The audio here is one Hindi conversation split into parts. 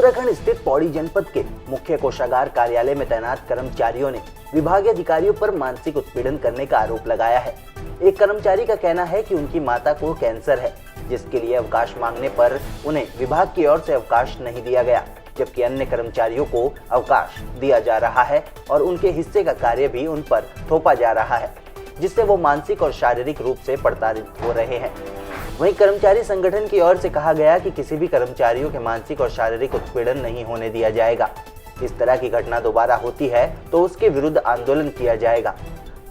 उत्तराखंड स्थित पौड़ी जनपद के मुख्य कोषागार कार्यालय में तैनात कर्मचारियों ने विभागीय अधिकारियों पर मानसिक उत्पीड़न करने का आरोप लगाया है। एक कर्मचारी का कहना है कि उनकी माता को कैंसर है, जिसके लिए अवकाश मांगने पर उन्हें विभाग की ओर से अवकाश नहीं दिया गया, जबकि अन्य कर्मचारियों को अवकाश दिया जा रहा है और उनके हिस्से का कार्य भी उन पर थोपा जा रहा है, जिससे वो मानसिक और शारीरिक रूप से प्रताड़ित हो रहे हैं। वहीं कर्मचारी संगठन की ओर से कहा गया कि किसी भी कर्मचारियों के मानसिक और शारीरिक उत्पीड़न नहीं होने दिया जाएगा। इस तरह की घटना दोबारा होती है तो उसके विरुद्ध आंदोलन किया जाएगा।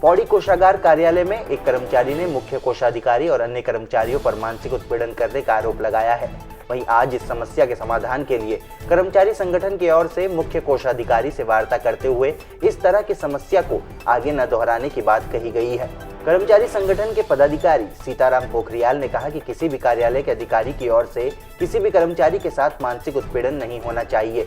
पौड़ी कोषागार कार्यालय में एक कर्मचारी ने मुख्य कोषाधिकारी और अन्य कर्मचारियों पर मानसिक उत्पीड़न करने का आरोप लगाया है। वहीं आज इस समस्या के समाधान के लिए कर्मचारी संगठन की ओर से मुख्य कोषाधिकारी से वार्ता करते हुए इस तरह की समस्या को आगे न दोहराने की बात कही गई है। कर्मचारी संगठन के पदाधिकारी सीताराम पोखरियाल ने कहा कि किसी भी कार्यालय के अधिकारी की ओर से किसी भी कर्मचारी के साथ मानसिक उत्पीड़न नहीं होना चाहिए।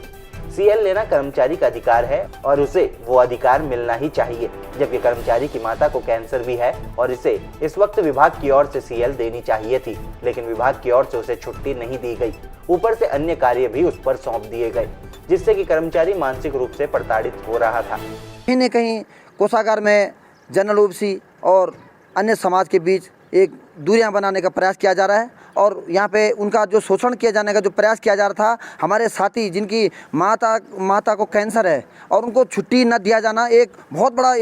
सीएल लेना कर्मचारी का अधिकार है और उसे वो अधिकार मिलना ही चाहिए, जबकि कर्मचारी की माता को कैंसर भी है और इसे इस वक्त विभाग की ओर से सीएल देनी चाहिए थी, लेकिन विभाग की ओर से उसे छुट्टी नहीं दी गई। ऊपर से अन्य कार्य भी उस पर सौंप दिए गए, जिससे कि कर्मचारी मानसिक रूप से प्रताड़ित हो रहा था। कहीं न कहीं कोषागार में जनरल ओबीसी और अन्य समाज के बीच एक दूरियां बनाने का प्रयास किया जा रहा है और यहाँ पे उनका जो शोषण किया जाने का जो प्रयास किया जा रहा था, हमारे साथी जिनकी माता को कैंसर है और उनको छुट्टी न दिया जाना एक बहुत बड़ा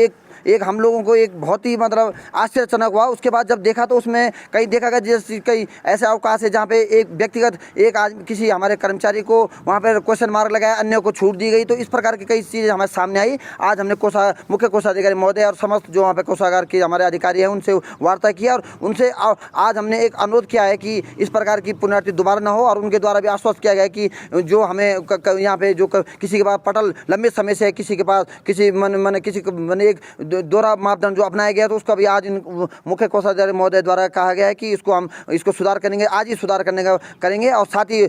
एक हम लोगों को एक बहुत ही मतलब आश्चर्यजनक हुआ। उसके बाद जब देखा तो उसमें कहीं देखा गया जैसे कई ऐसे अवकाश है जहाँ पे एक व्यक्तिगत किसी हमारे कर्मचारी को वहाँ पर क्वेश्चन मार्क लगाया, अन्य को छूट दी गई। तो इस प्रकार की कई चीज़ें हमारे सामने आई। आज हमने मुख्य कोषाधिकारी महोदय और समस्त जो वहाँ पे कोषागार के हमारे अधिकारी हैं उनसे वार्ता किया और उनसे आज हमने एक अनुरोध किया है कि इस प्रकार की पुनरावृत्ति दोबारा न हो और उनके द्वारा भी आश्वस्त किया गया कि जो हमें यहाँ पे जो किसी के पास पटल लंबे समय से किसी के पास किसी एक दोहरा मापदंड जो अपनाया गया तो उसका भी आज मुख्य कोषाधिकारी महोदय द्वारा कहा गया है कि इसको सुधार करेंगे, आज ही सुधार करेंगे। और साथ ही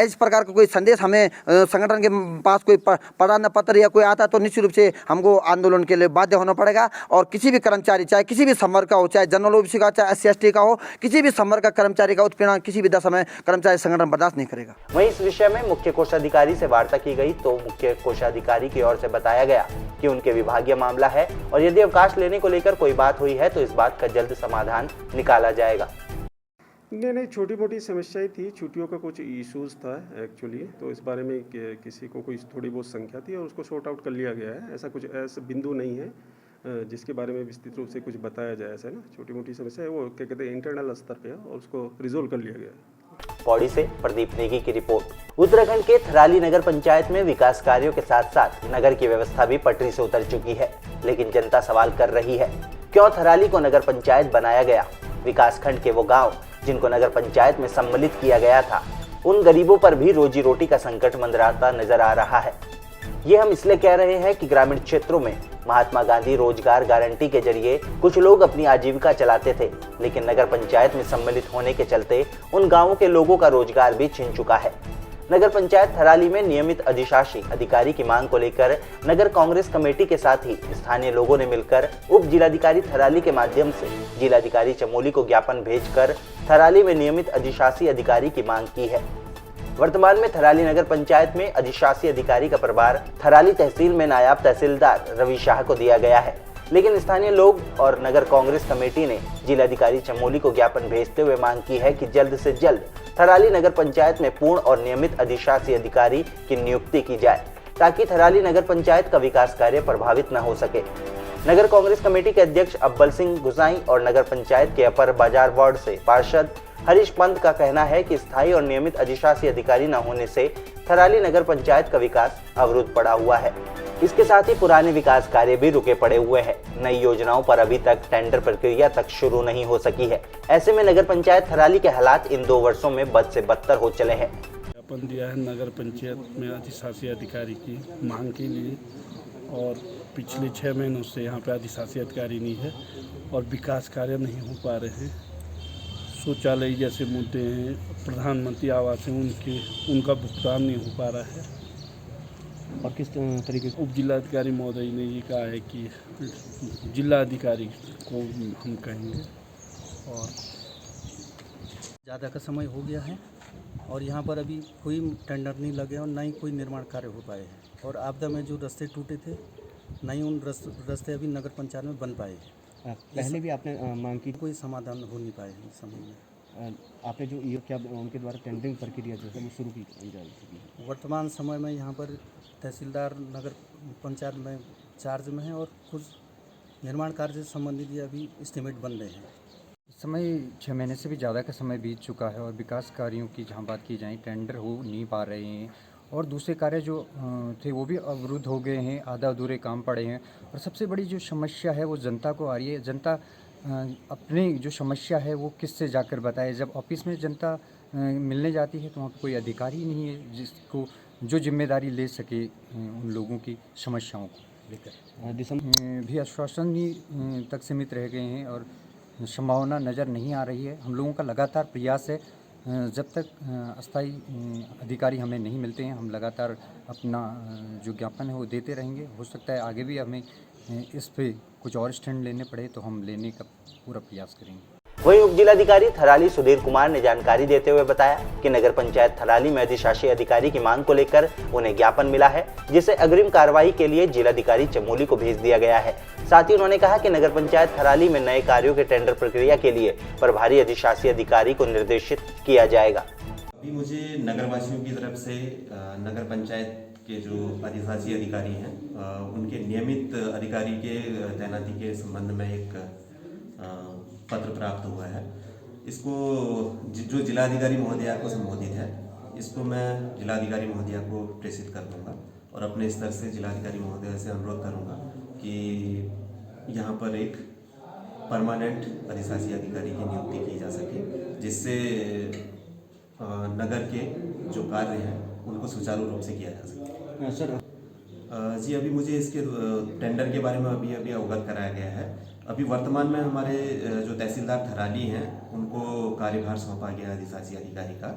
इस प्रकार का कोई संदेश हमें संगठन के पास कोई प्रदान पत्र या कोई आता तो निश्चित रूप से हमको आंदोलन के लिए बाध्य होना पड़ेगा। और किसी भी कर्मचारी चाहे किसी भी संवर्ग का हो, चाहे जनरल ओबीसी का, चाहे SC/ST का हो, किसी भी संवर्ग का कर्मचारी का उत्पीड़न किसी भी दशा में कर्मचारी संगठन बर्दाश्त नहीं करेगा। वहीं इस विषय में मुख्य कोषाधिकारी से वार्ता की गई तो मुख्य कोषाधिकारी की ओर से बताया गया कि उनके विभागीय मामला है और यदि अवकाश लेने को लेकर कोई बात हुई है तो इस बात का जल्द समाधान निकाला जाएगा। नहीं, छोटी मोटी समस्याएं थी, छुट्टियों का कुछ इश्यूज था एक्चुअली, तो इस बारे में किसी को कोई थोड़ी बहुत संख्या थी और उसको सॉर्ट आउट कर लिया गया है। ऐसा बिंदु नहीं है जिसके बारे में विस्तृत रूप से कुछ बताया जाए। ऐसा ना छोटी मोटी समस्या है, वो क्या कहते हैं इंटरनल स्तर पे है और उसको रिजोल्व कर लिया गया। पौड़ी से प्रदीप नेगी की रिपोर्ट। उत्तराखंड के थराली नगर पंचायत में विकास कार्यों के साथ साथ नगर की व्यवस्था भी पटरी से उतर चुकी है, लेकिन जनता सवाल कर रही है क्यों थराली को नगर पंचायत बनाया गया। विकास खंड के वो गांव जिनको नगर पंचायत में सम्मिलित किया गया था, उन गरीबों पर भी रोजी रोटी का संकट मंडराता नजर आ रहा है। ये हम इसलिए कह रहे हैं कि ग्रामीण क्षेत्रों में महात्मा गांधी रोजगार गारंटी के जरिए कुछ लोग अपनी आजीविका चलाते थे, लेकिन नगर पंचायत में सम्मिलित होने के चलते उन गांवों के लोगों का रोजगार भी छिन चुका है। नगर पंचायत थराली में नियमित अधिशासी अधिकारी की मांग को लेकर नगर कांग्रेस कमेटी के साथ ही स्थानीय लोगों ने मिलकर उप जिलाधिकारी थराली के माध्यम से जिलाधिकारी चमोली को ज्ञापन भेजकर थराली में नियमित अधिशासी अधिकारी की मांग की है। वर्तमान में थराली नगर पंचायत में अधिशासी अधिकारी का प्रभार थराली तहसील में नायब तहसीलदार रवि शाह को दिया गया है, लेकिन स्थानीय लोग और नगर कांग्रेस कमेटी ने जिलाधिकारी चमोली को ज्ञापन भेजते हुए मांग की है कि जल्द से जल्द थराली नगर पंचायत में पूर्ण और नियमित अधिशासी अधिकारी की नियुक्ति की जाए, ताकि थराली नगर पंचायत का विकास कार्य प्रभावित न हो सके। नगर कांग्रेस कमेटी के अध्यक्ष अब्बल सिंह गुसाई और नगर पंचायत के अपर बाजार वार्ड से पार्षद हरीश पंत का कहना है कि स्थायी और नियमित अधिशासी अधिकारी न होने से थराली नगर पंचायत का विकास अवरुद्ध पड़ा हुआ है। इसके साथ ही पुराने विकास कार्य भी रुके पड़े हुए हैं। नई योजनाओं पर अभी तक टेंडर प्रक्रिया तक शुरू नहीं हो सकी है। ऐसे में नगर पंचायत थराली के हालात इन 2 वर्षों में बद से बदतर हो चले हैं। ज्ञापन दिया है नगर पंचायत में अधिशासी अधिकारी की मांग के लिए और पिछले 6 महीनों से यहाँ पे अधिशासी अधिकारी नहीं है और विकास कार्य नहीं हो पा रहे हैं। शौचालय जैसे मुद्दे हैं, प्रधानमंत्री आवास है, उनका भुगतान नहीं हो पा रहा है। और किस तरीके से उप जिलाधिकारी महोदय ने ये कहा है कि जिला अधिकारी को हम कहेंगे। और ज़्यादा का समय हो गया है और यहाँ पर अभी कोई टेंडर नहीं लगे और ना ही कोई निर्माण कार्य हो पाए हैं। और आपदा में जो रास्ते टूटे थे, ना ही उन रास्ते अभी नगर पंचायत में बन पाए हैं। पहले भी आपने मांग की, कोई समाधान हो नहीं पाए हैं इस समय में। आपने जो ये क्या उनके द्वारा टेंडरिंग प्रक्रिया जो है वो शुरू की जा चुकी है? वर्तमान समय में यहाँ पर तहसीलदार नगर पंचायत में चार्ज में है और कुछ निर्माण कार्य से संबंधित अभी एस्टीमेट बन रहे हैं। इस समय 6 महीने से भी ज़्यादा का समय बीत चुका है और विकास कार्यों की जहाँ बात की जाए, टेंडर हो नहीं पा रहे हैं और दूसरे कार्य जो थे वो भी अवरुद्ध हो गए हैं, आधा अधूरे काम पड़े हैं। और सबसे बड़ी जो समस्या है वो जनता को आ रही है। जनता अपनी जो समस्या है वो किससे जाकर बताए? जब ऑफिस में जनता मिलने जाती है तो वहाँ पर कोई अधिकारी नहीं है जिसको जो जिम्मेदारी ले सके उन लोगों की समस्याओं को लेकर। दिसंबर भी आश्वासन ही तक सीमित रह गए हैं और संभावना नज़र नहीं आ रही है। हम लोगों का लगातार प्रयास है, जब तक अस्थायी अधिकारी हमें नहीं मिलते हैं हम लगातार अपना जो ज्ञापन है वो देते रहेंगे। हो सकता है आगे भी हमें इस पे कुछ और स्टैंड लेने पड़े तो हम लेने का पूरा प्रयास करेंगे। वहीं उप जिलाधिकारी थराली सुधीर कुमार ने जानकारी देते हुए बताया कि नगर पंचायत थराली में अधिशासी अधिकारी की मांग को लेकर उन्हें ज्ञापन मिला है, जिसे अग्रिम कार्रवाई के लिए जिलाधिकारी चमोली को भेज दिया गया है। साथ ही उन्होंने कहा कि नगर पंचायत थराली में नए कार्यों के टेंडर प्रक्रिया के लिए प्रभारी अधिशासी अधिकारी को निर्देशित किया जाएगा। अभी मुझे नगरवासियों की तरफ से नगर पंचायत के जो अधिशासी अधिकारी हैं उनके नियमित अधिकारी के तैनाती के संबंध में एक पत्र प्राप्त हुआ है। इसको जो जिलाधिकारी महोदया को संबोधित है, इसको मैं जिलाधिकारी महोदया को प्रेषित कर दूंगा और अपने स्तर से जिलाधिकारी महोदया से अनुरोध करूंगा कि यहाँ पर एक परमानेंट अधिशासी अधिकारी की नियुक्ति की जा सके, जिससे नगर के जो कार्य हैं उनको सुचारू रूप से किया जा सके। सर जी, अभी मुझे इसके टेंडर के बारे में अभी अवगत कराया गया है। अभी वर्तमान में हमारे जो तहसीलदार थराली हैं उनको कार्यभार सौंपा गया अधिशासी अधिकारी का।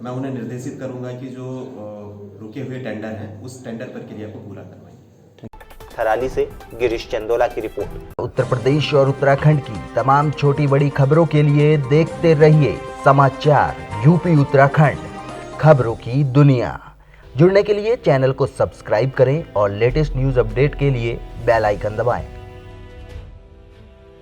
मैं उन्हें निर्देशित करूंगा कि जो रुके हुए टेंडर हैं उस टेंडर प्रक्रिया को पूरा करवाएं। थराली से गिरीश चंदोला की रिपोर्ट। उत्तर प्रदेश और उत्तराखंड की तमाम छोटी बड़ी खबरों के लिए देखते रहिए समाचार यूपी उत्तराखंड, खबरों की दुनिया। जुड़ने के लिए चैनल को सब्सक्राइब करें और लेटेस्ट न्यूज़ अपडेट के लिए बेल आइकन दबाएं।